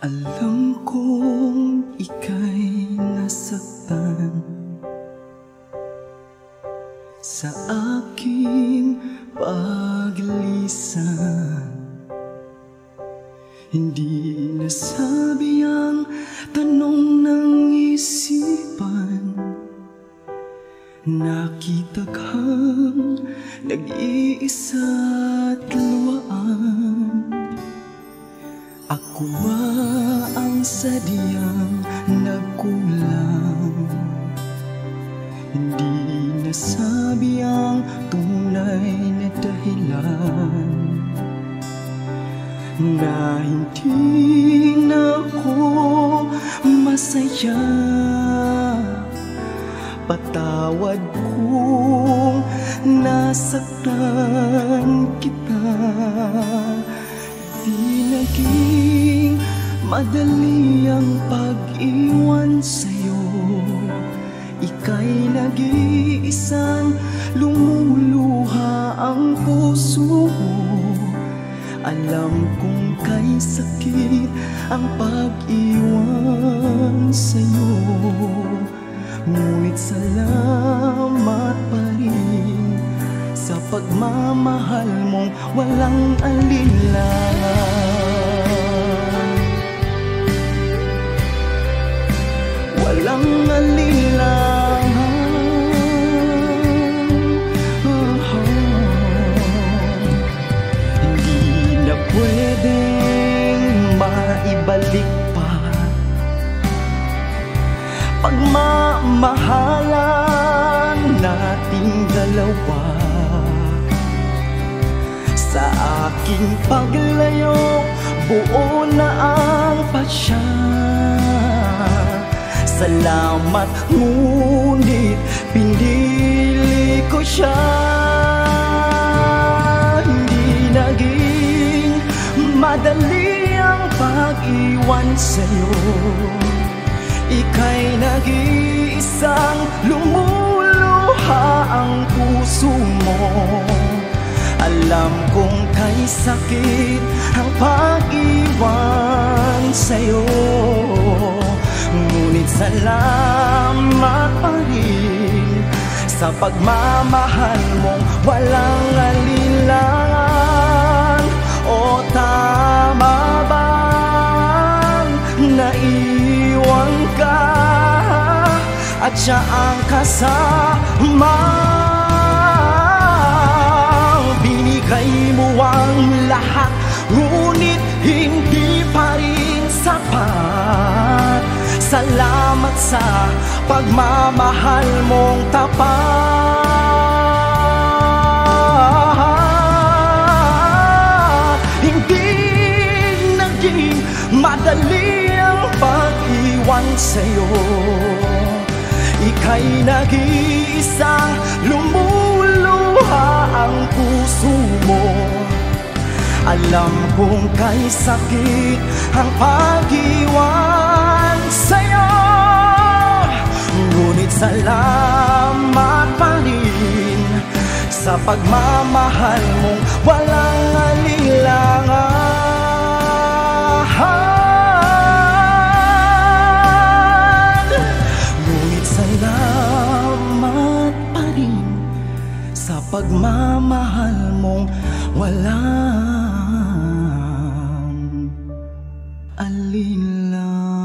Alam kong ika'y nasaktan sa aking paglisan. Hindi nasabi ang tanong ng isipan. Nakita kang nag-iisa't luwaan. Ako ba ang sadyang nagkulang? Hindi nasabi ang tunay na dahilan na hindi na ako masaya. Patawad kung nasaktan kita. Di naging madali ang pag-iwan sa'yo. Ika'y nag-iisang lumuluha ang puso mo. Alam kong kay sakit ang pag-iwan sa'yo. Ngunit salamat pa rin sa pagmamahal mong walang alinlangan. Walang alinlangan. Hindi na pwedeng maibalik pa pagmamahalan nating dalawa. Sa aking paglayo, buo na ang pasya. Salamat, ngunit pinili ko siya. Hindi naging madali ang pag-iwan sa'yo. Ika'y nag-iisang lumuluha ang puso mo. Alam kong kay sakit ang pag-iwan sa'yo. Ngunit salamat pa rin sa pagmamahal mong walang alinlangan. O tama bang naiwan ka at siya ang kasama? Binigay mo ang lahat, ngunit hindi pa rin sapat. Salamat sa pagmamahal mong tapat. Hindi naging madali ang pag-iwan sa'yo. Ika'y nag-iisang lumuluha ang puso mo. Alam kong kay sakit ang pag-iwan sa'yo. Ngunit salamat pa rin sa pagmamahal mong walang alinlangan. Ngunit salamat pa rin sa pagmamahal mong walang alinlangan.